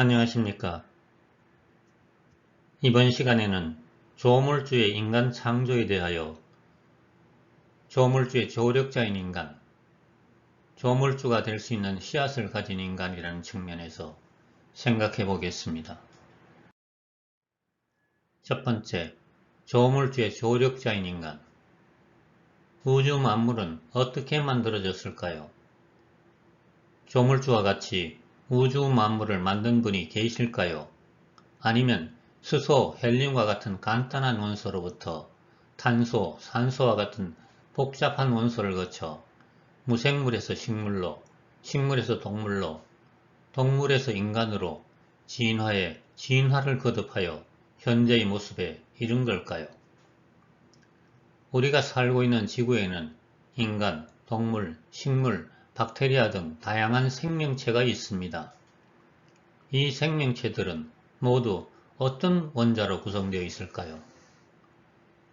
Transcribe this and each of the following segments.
안녕하십니까. 이번 시간에는 조물주의 인간 창조에 대하여 조물주의 조력자인 인간, 조물주가 될 수 있는 씨앗을 가진 인간이라는 측면에서 생각해 보겠습니다. 첫 번째, 조물주의 조력자인 인간. 우주 만물은 어떻게 만들어졌을까요? 조물주와 같이 우주 만물을 만든 분이 계실까요? 아니면 수소, 헬륨과 같은 간단한 원소로부터 탄소, 산소와 같은 복잡한 원소를 거쳐 무생물에서 식물로, 식물에서 동물로, 동물에서 인간으로 진화해 진화를 거듭하여 현재의 모습에 이른 걸까요? 우리가 살고 있는 지구에는 인간, 동물, 식물, 박테리아 등 다양한 생명체가 있습니다. 이 생명체들은 모두 어떤 원자로 구성되어 있을까요?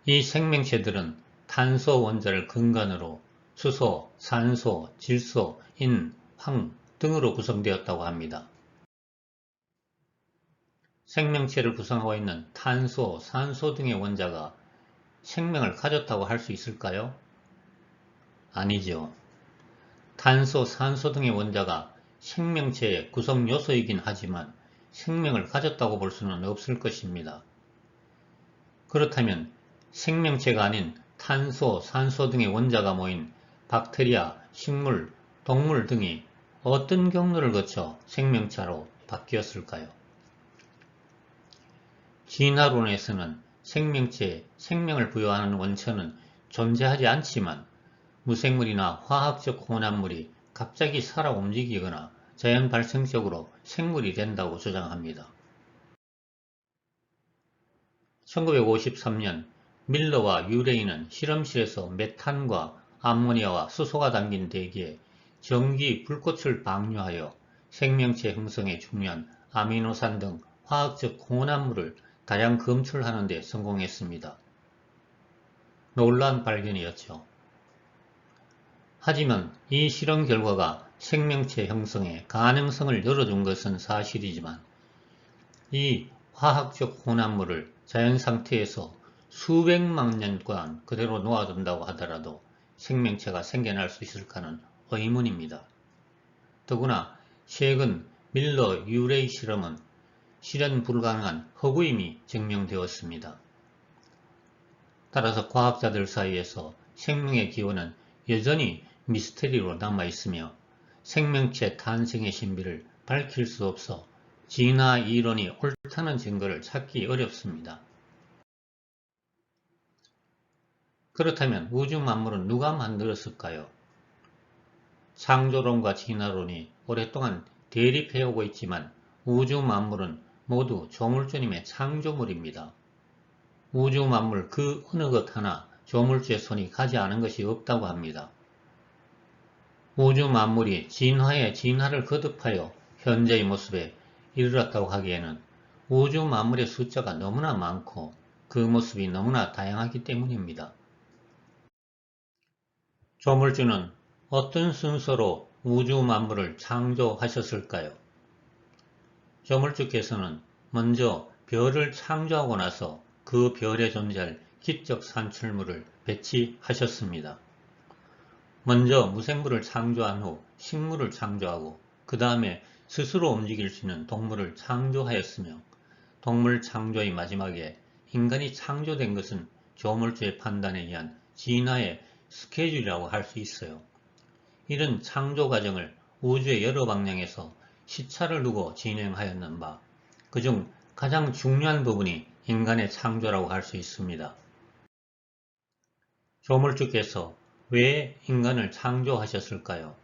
이 생명체들은 탄소 원자를 근간으로 수소, 산소, 질소, 인, 황 등으로 구성되었다고 합니다. 생명체를 구성하고 있는 탄소, 산소 등의 원자가 생명을 가졌다고 할 수 있을까요? 아니죠. 탄소, 산소 등의 원자가 생명체의 구성 요소이긴 하지만 생명을 가졌다고 볼 수는 없을 것입니다. 그렇다면 생명체가 아닌 탄소, 산소 등의 원자가 모인 박테리아, 식물, 동물 등이 어떤 경로를 거쳐 생명체로 바뀌었을까요? 진화론에서는 생명체에 생명을 부여하는 원천은 존재하지 않지만 무생물이나 화학적 혼합물이 갑자기 살아 움직이거나 자연 발생적으로 생물이 된다고 주장합니다. 1953년 밀러와 유레이는 실험실에서 메탄과 암모니아와 수소가 담긴 대기에 전기 불꽃을 방류하여 생명체 형성에 중요한 아미노산 등 화학적 혼합물을 다량 검출하는 데 성공했습니다. 놀라운 발견이었죠. 하지만 이 실험 결과가 생명체 형성의 가능성을 열어준 것은 사실이지만 이 화학적 혼합물을 자연 상태에서 수백만 년간 그대로 놓아둔다고 하더라도 생명체가 생겨날 수 있을까는 의문입니다. 더구나 최근 밀러 유레이 실험은 실현 불가능한 허구임이 증명되었습니다. 따라서 과학자들 사이에서 생명의 기원은 여전히 미스터리로 남아있으며 생명체 탄생의 신비를 밝힐 수 없어 진화 이론이 옳다는 증거를 찾기 어렵습니다. 그렇다면 우주 만물은 누가 만들었을까요? 창조론과 진화론이 오랫동안 대립해오고 있지만 우주 만물은 모두 조물주님의 창조물입니다. 우주 만물 그 어느 것 하나 조물주의 손이 가지 않은 것이 없다고 합니다. 우주 만물이 진화에 진화를 거듭하여 현재의 모습에 이르렀다고 하기에는 우주 만물의 숫자가 너무나 많고 그 모습이 너무나 다양하기 때문입니다. 조물주는 어떤 순서로 우주 만물을 창조하셨을까요? 조물주께서는 먼저 별을 창조하고 나서 그 별에 존재할 기적 산출물을 배치하셨습니다. 먼저 무생물을 창조한 후 식물을 창조하고 그 다음에 스스로 움직일 수 있는 동물을 창조하였으며 동물 창조의 마지막에 인간이 창조된 것은 조물주의 판단에 의한 진화의 스케줄이라고 할 수 있어요. 이런 창조 과정을 우주의 여러 방향에서 시차를 두고 진행하였는 바, 그중 가장 중요한 부분이 인간의 창조라고 할 수 있습니다. 조물주께서 왜 인간을 창조하셨을까요?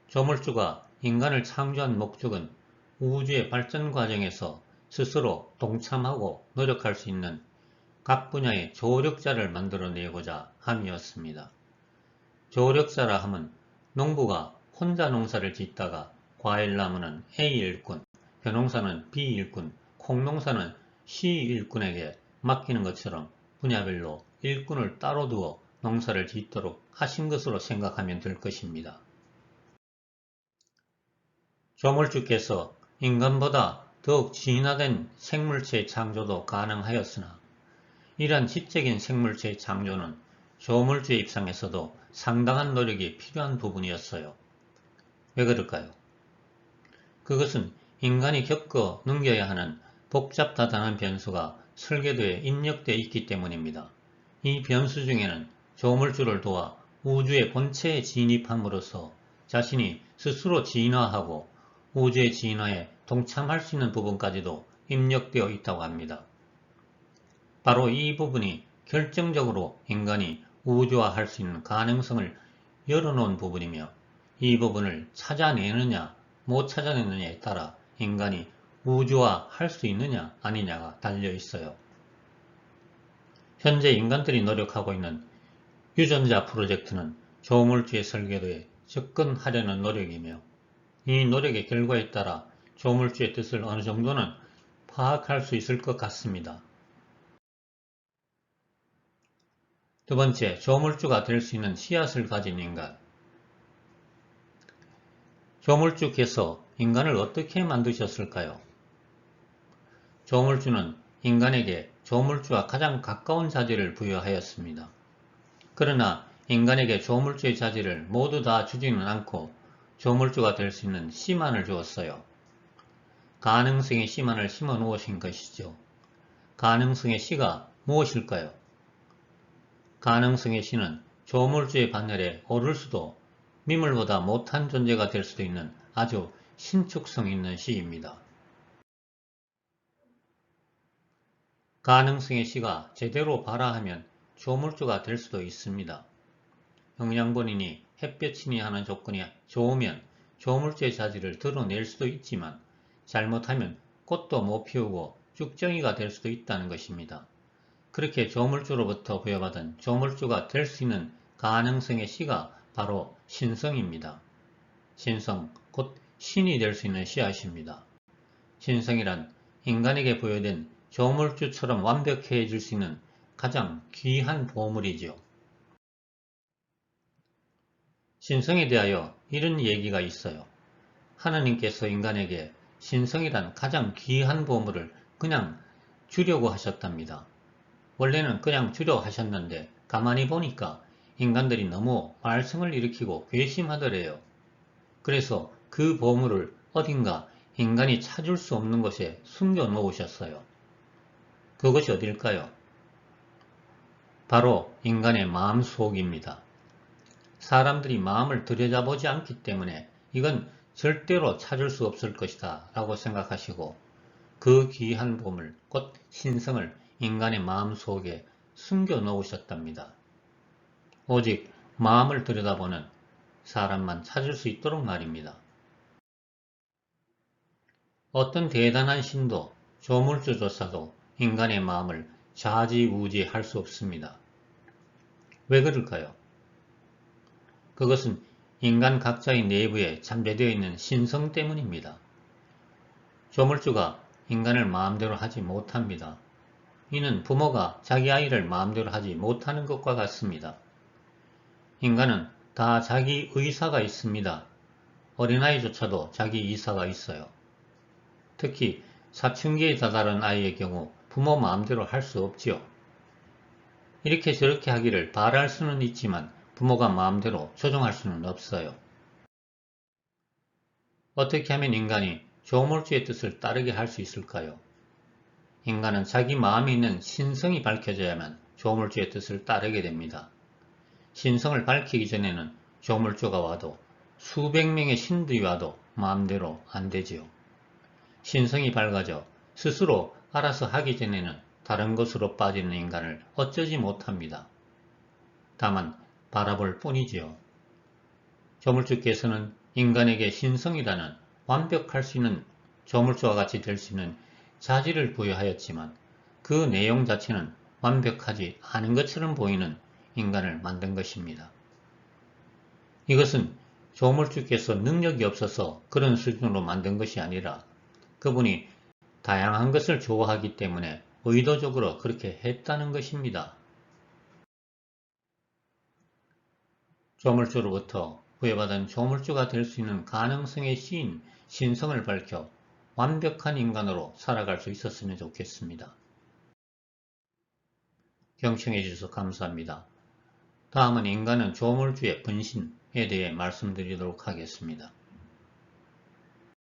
조물주가 인간을 창조한 목적은 우주의 발전 과정에서 스스로 동참하고 노력할 수 있는 각 분야의 조력자를 만들어내고자 함이었습니다. 조력자라 함은 농부가 혼자 농사를 짓다가 과일 나무는 A 일꾼, 벼농사는 B 일꾼, 콩농사는 C 일꾼에게 맡기는 것처럼 분야별로 일꾼을 따로 두어 농사를 짓도록 하신 것으로 생각하면 될 것입니다. 조물주께서 인간보다 더욱 진화된 생물체의 창조도 가능하였으나 이러한 지적인 생물체의 창조는 조물주의 입장에서도 상당한 노력이 필요한 부분이었어요. 왜 그럴까요? 그것은 인간이 겪어 넘겨야 하는 복잡다단한 변수가 설계도에 입력되어 있기 때문입니다. 이 변수 중에는 조물주를 도와 우주의 본체에 진입함으로써 자신이 스스로 진화하고 우주의 진화에 동참할 수 있는 부분까지도 입력되어 있다고 합니다. 바로 이 부분이 결정적으로 인간이 우주화할 수 있는 가능성을 열어놓은 부분이며 이 부분을 찾아내느냐 못 찾아내느냐에 따라 인간이 우주화할 수 있느냐 아니냐가 달려 있어요. 현재 인간들이 노력하고 있는 유전자 프로젝트는 조물주의 설계도에 접근하려는 노력이며 이 노력의 결과에 따라 조물주의 뜻을 어느 정도는 파악할 수 있을 것 같습니다. 두 번째, 조물주가 될 수 있는 씨앗을 가진 인간. 조물주께서 인간을 어떻게 만드셨을까요? 조물주는 인간에게 조물주와 가장 가까운 자질을 부여하였습니다. 그러나 인간에게 조물주의 자질을 모두 다 주지는 않고 조물주가 될 수 있는 씨만을 주었어요. 가능성의 씨만을 심어 놓으신 것이죠. 가능성의 씨가 무엇일까요? 가능성의 씨는 조물주의 반열에 오를 수도 미물보다 못한 존재가 될 수도 있는 아주 신축성 있는 씨입니다. 가능성의 씨가 제대로 발화하면 조물주가 될 수도 있습니다. 영양분이니 햇볕이니 하는 조건이 좋으면 조물주의 자질을 드러낼 수도 있지만 잘못하면 꽃도 못 피우고 쭉정이가 될 수도 있다는 것입니다. 그렇게 조물주로부터 부여받은 조물주가 될 수 있는 가능성의 씨가 바로 신성입니다. 신성, 곧 신이 될 수 있는 씨앗입니다. 신성이란 인간에게 부여된 조물주처럼 완벽해질 수 있는 가장 귀한 보물이지요. 신성에 대하여 이런 얘기가 있어요. 하나님께서 인간에게 신성이란 가장 귀한 보물을 그냥 주려고 하셨답니다. 원래는 그냥 주려 하셨는데 가만히 보니까 인간들이 너무 말썽을 일으키고 괘씸하더래요. 그래서 그 보물을 어딘가 인간이 찾을 수 없는 곳에 숨겨 놓으셨어요. 그것이 어딜까요? 바로 인간의 마음속입니다. 사람들이 마음을 들여다보지 않기 때문에 이건 절대로 찾을 수 없을 것이다 라고 생각하시고 그 귀한 보물, 곧 신성을 인간의 마음속에 숨겨 놓으셨답니다. 오직 마음을 들여다보는 사람만 찾을 수 있도록 말입니다. 어떤 대단한 신도, 조물주조차도 인간의 마음을 좌지우지할 수 없습니다. 왜 그럴까요? 그것은 인간 각자의 내부에 잠재되어 있는 신성 때문입니다. 조물주가 인간을 마음대로 하지 못합니다. 이는 부모가 자기 아이를 마음대로 하지 못하는 것과 같습니다. 인간은 다 자기 의사가 있습니다. 어린아이조차도 자기 의사가 있어요. 특히 사춘기에 다다른 아이의 경우 부모 마음대로 할 수 없지요. 이렇게 저렇게 하기를 바랄 수는 있지만 부모가 마음대로 조종할 수는 없어요. 어떻게 하면 인간이 조물주의 뜻을 따르게 할 수 있을까요? 인간은 자기 마음에 있는 신성이 밝혀져야만 조물주의 뜻을 따르게 됩니다. 신성을 밝히기 전에는 조물주가 와도 수백 명의 신들이 와도 마음대로 안 되지요. 신성이 밝아져 스스로 알아서 하기 전에는 다른 것으로 빠지는 인간을 어쩌지 못합니다. 다만 바라볼 뿐이지요. 조물주께서는 인간에게 신성이라는 완벽할 수 있는 조물주와 같이 될 수 있는 자질을 부여하였지만 그 내용 자체는 완벽하지 않은 것처럼 보이는 인간을 만든 것입니다. 이것은 조물주께서 능력이 없어서 그런 수준으로 만든 것이 아니라 그분이 다양한 것을 좋아하기 때문에 의도적으로 그렇게 했다는 것입니다. 조물주로부터 부여받은 조물주가 될 수 있는 가능성의 씨인 신성을 밝혀 완벽한 인간으로 살아갈 수 있었으면 좋겠습니다. 경청해 주셔서 감사합니다. 다음은 인간은 조물주의 분신에 대해 말씀드리도록 하겠습니다.